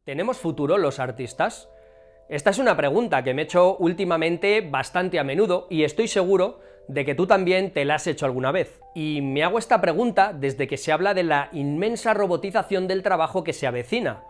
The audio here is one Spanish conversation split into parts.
¿Tenemos futuro los artistas? Esta es una pregunta que me he hecho últimamente bastante a menudo y estoy seguro de que tú también te la has hecho alguna vez. Y me hago esta pregunta desde que se habla de la inmensa robotización del trabajo que se avecina.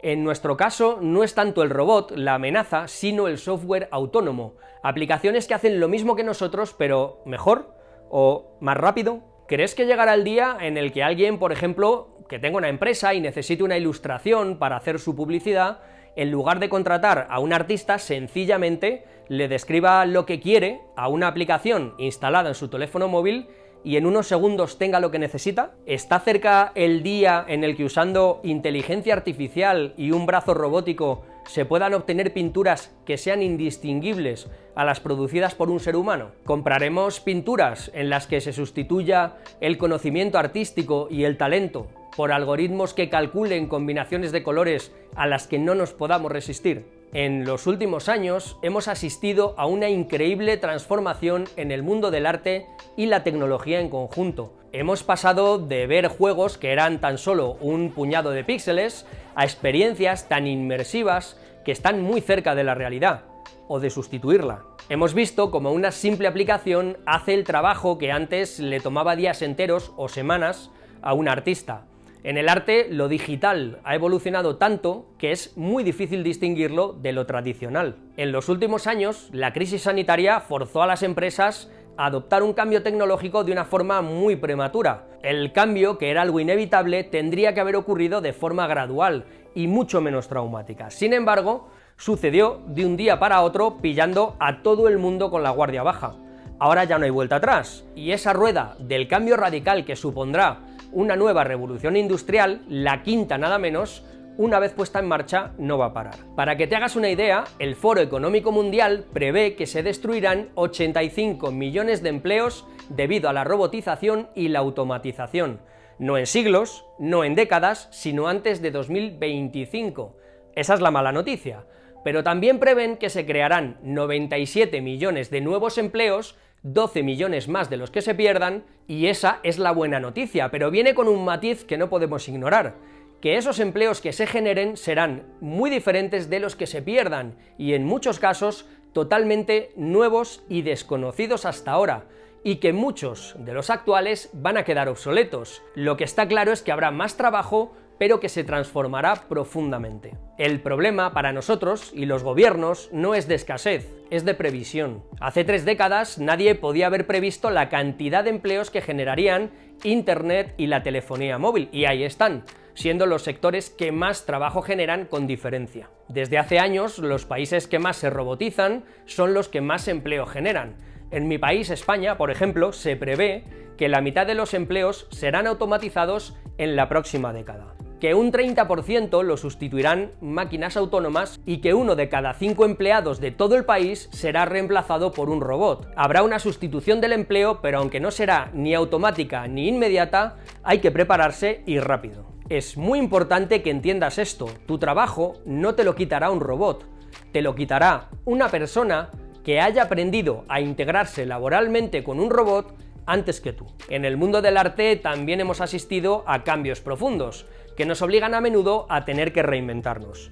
En nuestro caso, no es tanto el robot la amenaza, sino el software autónomo, aplicaciones que hacen lo mismo que nosotros, pero mejor o más rápido. ¿Crees que llegará el día en el que alguien, por ejemplo, que tenga una empresa y necesite una ilustración para hacer su publicidad, en lugar de contratar a un artista, sencillamente le describa lo que quiere a una aplicación instalada en su teléfono móvil y en unos segundos tenga lo que necesita? ¿Está cerca el día en el que usando inteligencia artificial y un brazo robótico se puedan obtener pinturas que sean indistinguibles a las producidas por un ser humano? ¿Compraremos pinturas en las que se sustituya el conocimiento artístico y el talento por algoritmos que calculen combinaciones de colores a las que no nos podamos resistir? En los últimos años hemos asistido a una increíble transformación en el mundo del arte y la tecnología en conjunto. Hemos pasado de ver juegos que eran tan solo un puñado de píxeles a experiencias tan inmersivas que están muy cerca de la realidad, o de sustituirla. Hemos visto cómo una simple aplicación hace el trabajo que antes le tomaba días enteros o semanas a un artista. En el arte, lo digital ha evolucionado tanto que es muy difícil distinguirlo de lo tradicional. En los últimos años, la crisis sanitaria forzó a las empresas a adoptar un cambio tecnológico de una forma muy prematura. El cambio, que era algo inevitable, tendría que haber ocurrido de forma gradual y mucho menos traumática. Sin embargo, sucedió de un día para otro, pillando a todo el mundo con la guardia baja. Ahora ya no hay vuelta atrás, y esa rueda del cambio radical que supondrá una nueva revolución industrial, la quinta nada menos, una vez puesta en marcha no va a parar. Para que te hagas una idea, el Foro Económico Mundial prevé que se destruirán 85 millones de empleos debido a la robotización y la automatización. No en siglos, no en décadas, sino antes de 2025. Esa es la mala noticia. Pero también prevén que se crearán 97 millones de nuevos empleos, 12 millones más de los que se pierdan, y esa es la buena noticia, pero viene con un matiz que no podemos ignorar, que esos empleos que se generen serán muy diferentes de los que se pierdan, y en muchos casos totalmente nuevos y desconocidos hasta ahora, y que muchos de los actuales van a quedar obsoletos. Lo que está claro es que habrá más trabajo, pero que se transformará profundamente. El problema para nosotros y los gobiernos no es de escasez, es de previsión. Hace 3 décadas nadie podía haber previsto la cantidad de empleos que generarían Internet y la telefonía móvil, y ahí están, siendo los sectores que más trabajo generan con diferencia. Desde hace años, los países que más se robotizan son los que más empleo generan. En mi país, España, por ejemplo, se prevé que la mitad de los empleos serán automatizados en la próxima década, que un 30% lo sustituirán máquinas autónomas y que 1 de cada 5 empleados de todo el país será reemplazado por un robot. Habrá una sustitución del empleo, pero aunque no será ni automática ni inmediata, hay que prepararse y rápido. Es muy importante que entiendas esto: tu trabajo no te lo quitará un robot, te lo quitará una persona que haya aprendido a integrarse laboralmente con un robot antes que tú. En el mundo del arte también hemos asistido a cambios profundos, que nos obligan a menudo a tener que reinventarnos.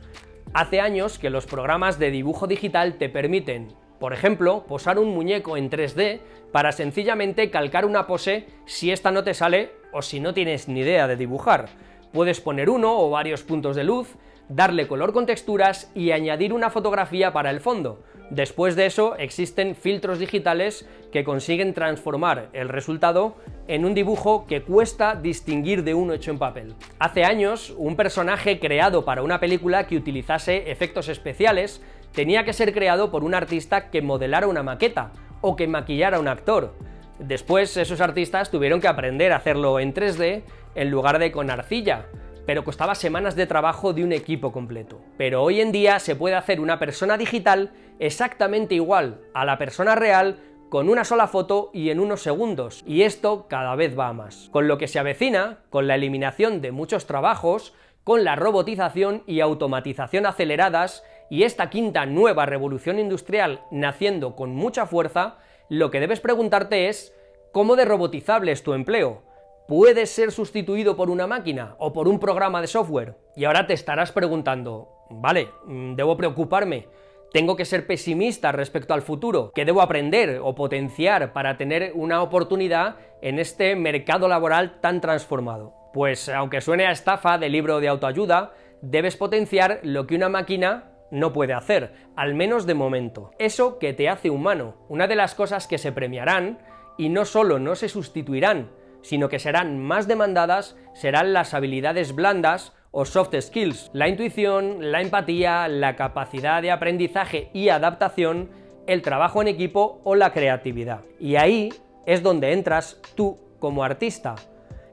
Hace años que los programas de dibujo digital te permiten, por ejemplo, posar un muñeco en 3D para sencillamente calcar una pose si esta no te sale o si no tienes ni idea de dibujar. Puedes poner uno o varios puntos de luz, darle color con texturas y añadir una fotografía para el fondo. Después de eso existen filtros digitales que consiguen transformar el resultado en un dibujo que cuesta distinguir de uno hecho en papel. Hace años, un personaje creado para una película que utilizase efectos especiales tenía que ser creado por un artista que modelara una maqueta o que maquillara a un actor. Después, esos artistas tuvieron que aprender a hacerlo en 3D en lugar de con arcilla, pero costaba semanas de trabajo de un equipo completo. Pero hoy en día se puede hacer una persona digital exactamente igual a la persona real con una sola foto y en unos segundos, y esto cada vez va a más. Con lo que se avecina, con la eliminación de muchos trabajos, con la robotización y automatización aceleradas, y esta quinta nueva revolución industrial naciendo con mucha fuerza, lo que debes preguntarte es: ¿cómo de robotizable es tu empleo? puede ser sustituido por una máquina o por un programa de software. Y ahora te estarás preguntando, vale, ¿debo preocuparme? ¿Tengo que ser pesimista respecto al futuro? ¿Qué debo aprender o potenciar para tener una oportunidad en este mercado laboral tan transformado? Pues aunque suene a estafa de libro de autoayuda, debes potenciar lo que una máquina no puede hacer, al menos de momento. Eso que te hace humano. Una de las cosas que se premiarán, y no solo no se sustituirán, sino que serán más demandadas, serán las habilidades blandas o soft skills, la intuición, la empatía, la capacidad de aprendizaje y adaptación, el trabajo en equipo o la creatividad. Y ahí es donde entras tú como artista.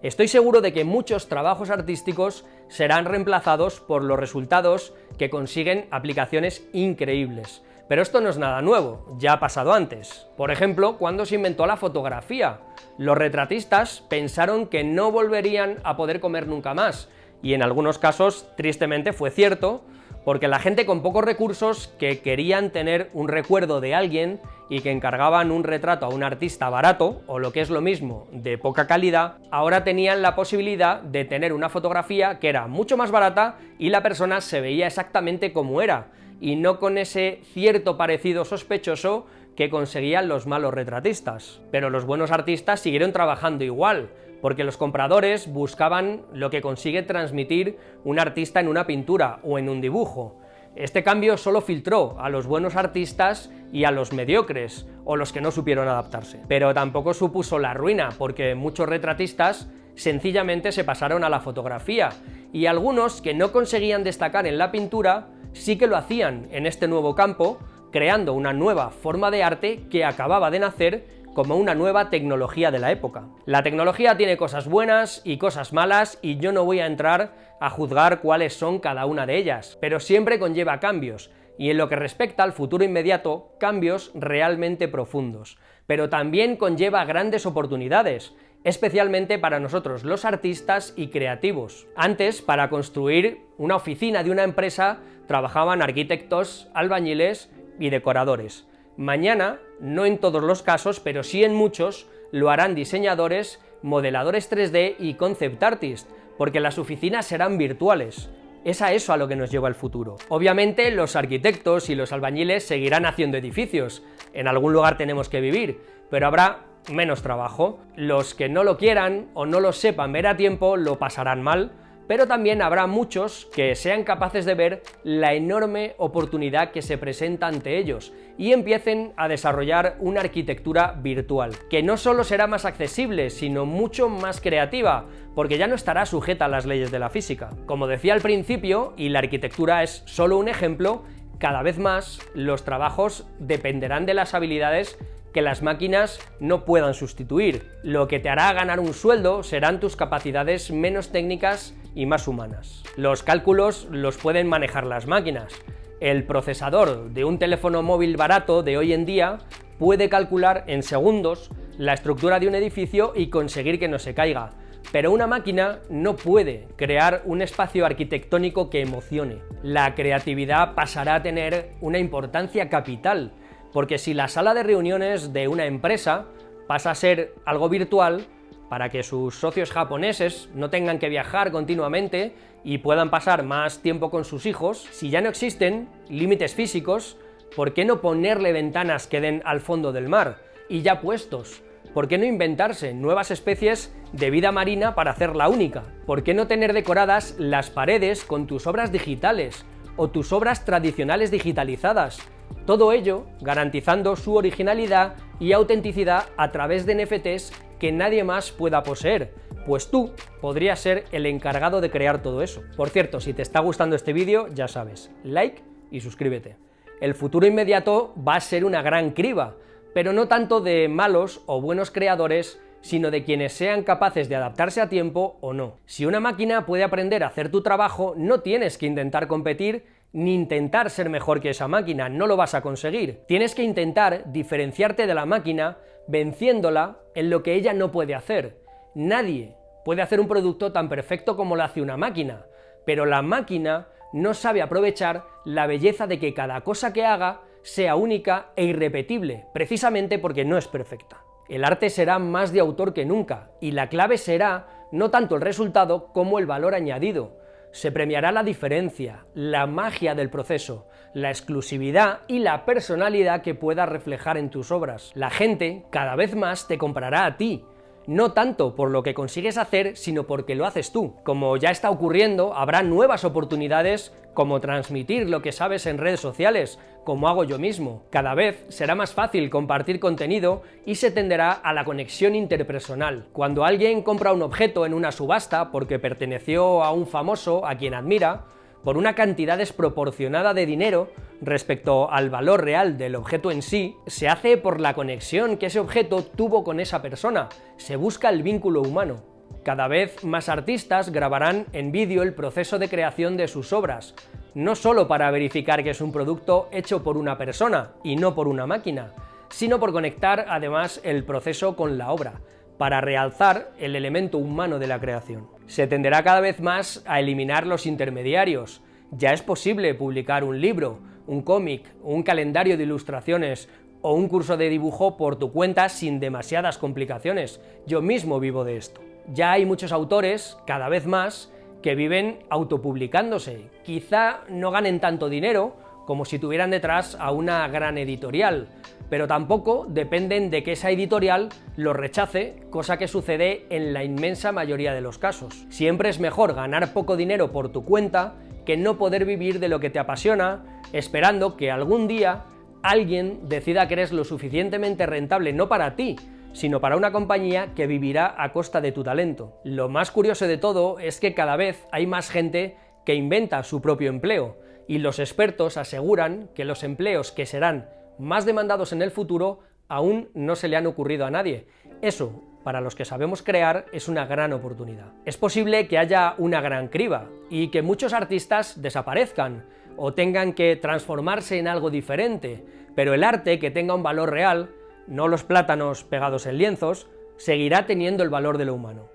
Estoy seguro de que muchos trabajos artísticos serán reemplazados por los resultados que consiguen aplicaciones increíbles. Pero esto no es nada nuevo, ya ha pasado antes. Por ejemplo, cuando se inventó la fotografía, los retratistas pensaron que no volverían a poder comer nunca más, y en algunos casos, tristemente, fue cierto, porque la gente con pocos recursos que querían tener un recuerdo de alguien y que encargaban un retrato a un artista barato, o lo que es lo mismo, de poca calidad, ahora tenían la posibilidad de tener una fotografía que era mucho más barata y la persona se veía exactamente como era, y no con ese cierto parecido sospechoso que conseguían los malos retratistas. Pero los buenos artistas siguieron trabajando igual, porque los compradores buscaban lo que consigue transmitir un artista en una pintura o en un dibujo. Este cambio solo filtró a los buenos artistas y a los mediocres, o los que no supieron adaptarse. Pero tampoco supuso la ruina, porque muchos retratistas sencillamente se pasaron a la fotografía, y algunos que no conseguían destacar en la pintura sí que lo hacían en este nuevo campo, creando una nueva forma de arte que acababa de nacer como una nueva tecnología de la época. La tecnología tiene cosas buenas y cosas malas, y yo no voy a entrar a juzgar cuáles son cada una de ellas, pero siempre conlleva cambios, y en lo que respecta al futuro inmediato, cambios realmente profundos. Pero también conlleva grandes oportunidades, especialmente para nosotros los artistas y creativos. Antes, para construir una oficina de una empresa, trabajaban arquitectos, albañiles y decoradores. Mañana, no en todos los casos, pero sí en muchos, lo harán diseñadores, modeladores 3D y concept artists, porque las oficinas serán virtuales. Es a eso a lo que nos lleva el futuro. Obviamente, los arquitectos y los albañiles seguirán haciendo edificios. En algún lugar tenemos que vivir, pero habrá menos trabajo. Los que no lo quieran o no lo sepan ver a tiempo lo pasarán mal, pero también habrá muchos que sean capaces de ver la enorme oportunidad que se presenta ante ellos y empiecen a desarrollar una arquitectura virtual, que no solo será más accesible, sino mucho más creativa, porque ya no estará sujeta a las leyes de la física. Como decía al principio, y la arquitectura es solo un ejemplo, cada vez más los trabajos dependerán de las habilidades que las máquinas no puedan sustituir. Lo que te hará ganar un sueldo serán tus capacidades menos técnicas y más humanas. Los cálculos los pueden manejar las máquinas. El procesador de un teléfono móvil barato de hoy en día puede calcular en segundos la estructura de un edificio y conseguir que no se caiga. Pero una máquina no puede crear un espacio arquitectónico que emocione. La creatividad pasará a tener una importancia capital, porque si la sala de reuniones de una empresa pasa a ser algo virtual, para que sus socios japoneses no tengan que viajar continuamente y puedan pasar más tiempo con sus hijos, si ya no existen límites físicos, ¿por qué no ponerle ventanas que den al fondo del mar? Y ya puestos, ¿por qué no inventarse nuevas especies de vida marina para hacerla única? ¿Por qué no tener decoradas las paredes con tus obras digitales o tus obras tradicionales digitalizadas? Todo ello garantizando su originalidad y autenticidad a través de NFTs que nadie más pueda poseer, pues tú podrías ser el encargado de crear todo eso. Por cierto, si te está gustando este vídeo, ya sabes, like y suscríbete. El futuro inmediato va a ser una gran criba, pero no tanto de malos o buenos creadores, sino de quienes sean capaces de adaptarse a tiempo o no. Si una máquina puede aprender a hacer tu trabajo, no tienes que intentar competir ni intentar ser mejor que esa máquina, no lo vas a conseguir. Tienes que intentar diferenciarte de la máquina venciéndola en lo que ella no puede hacer. Nadie puede hacer un producto tan perfecto como lo hace una máquina, pero la máquina no sabe aprovechar la belleza de que cada cosa que haga sea única e irrepetible, precisamente porque no es perfecta. El arte será más de autor que nunca, y la clave será no tanto el resultado como el valor añadido. Se premiará la diferencia, la magia del proceso, la exclusividad y la personalidad que puedas reflejar en tus obras. La gente cada vez más te comprará a ti, no tanto por lo que consigues hacer, sino porque lo haces tú. Como ya está ocurriendo, habrá nuevas oportunidades como transmitir lo que sabes en redes sociales, como hago yo mismo. Cada vez será más fácil compartir contenido y se tenderá a la conexión interpersonal. Cuando alguien compra un objeto en una subasta porque perteneció a un famoso a quien admira, por una cantidad desproporcionada de dinero respecto al valor real del objeto en sí, se hace por la conexión que ese objeto tuvo con esa persona, se busca el vínculo humano. Cada vez más artistas grabarán en vídeo el proceso de creación de sus obras, no solo para verificar que es un producto hecho por una persona y no por una máquina, sino por conectar además el proceso con la obra, para realzar el elemento humano de la creación. Se tenderá cada vez más a eliminar los intermediarios. Ya es posible publicar un libro, un cómic, un calendario de ilustraciones o un curso de dibujo por tu cuenta sin demasiadas complicaciones. Yo mismo vivo de esto. Ya hay muchos autores, cada vez más, que viven autopublicándose. Quizá no ganen tanto dinero como si tuvieran detrás a una gran editorial, pero tampoco dependen de que esa editorial lo rechace, cosa que sucede en la inmensa mayoría de los casos. Siempre es mejor ganar poco dinero por tu cuenta que no poder vivir de lo que te apasiona, esperando que algún día alguien decida que eres lo suficientemente rentable no para ti, sino para una compañía que vivirá a costa de tu talento. Lo más curioso de todo es que cada vez hay más gente que inventa su propio empleo, y los expertos aseguran que los empleos que serán más demandados en el futuro aún no se le han ocurrido a nadie. Eso, para los que sabemos crear, es una gran oportunidad. Es posible que haya una gran criba y que muchos artistas desaparezcan o tengan que transformarse en algo diferente, pero el arte que tenga un valor real, no los plátanos pegados en lienzos, seguirá teniendo el valor de lo humano.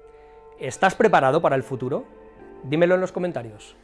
¿Estás preparado para el futuro? Dímelo en los comentarios.